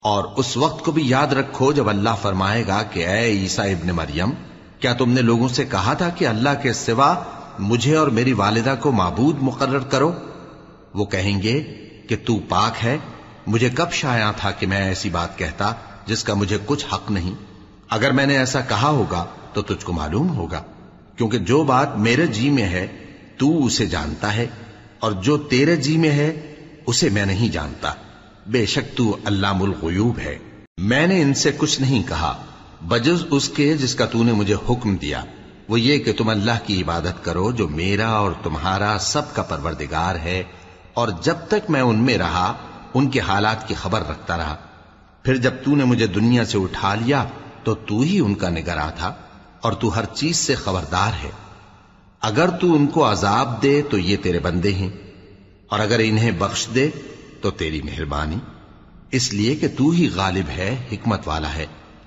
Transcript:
اور اس وقت کو بھی یاد رکھو جب اللہ فرمائے گا کہ اے عیسیٰ ابن مریم، کیا تم نے لوگوں سے کہا تھا کہ اللہ کے سوا مجھے اور میری والدہ کو معبود مقرر کرو؟ وہ کہیں گے کہ تو پاک ہے، مجھے کب شایع تھا کہ میں ایسی بات کہتا جس کا مجھے کچھ حق نہیں۔ اگر میں نے ایسا کہا ہوگا تو تجھ کو معلوم ہوگا، کیونکہ جو بات میرے جی میں ہے تو اسے جانتا ہے، اور جو تیرے جی میں ہے اسے میں نہیں جانتا۔ بے شک تو علام الغیوب ہے۔ میں نے ان سے کچھ نہیں کہا بجز اس کے جس کا تو نے مجھے حکم دیا، وہ یہ کہ تم اللہ کی عبادت کرو جو میرا اور تمہارا سب کا پروردگار ہے، اور جب تک میں ان میں رہا ان کے حالات کی خبر رکھتا رہا۔ پھر جب تو نے مجھے دنیا سے اٹھا لیا تو تو ہی ان کا نگراں تھا، اور تو ہر چیز سے خبردار ہے۔ اگر تو ان کو عذاب دے تو یہ تیرے بندے ہیں، اور اگر انہیں بخش دے تو تیری مہربانی، اس لیے کہ تو ہی غالب ہے، حکمت والا ہے۔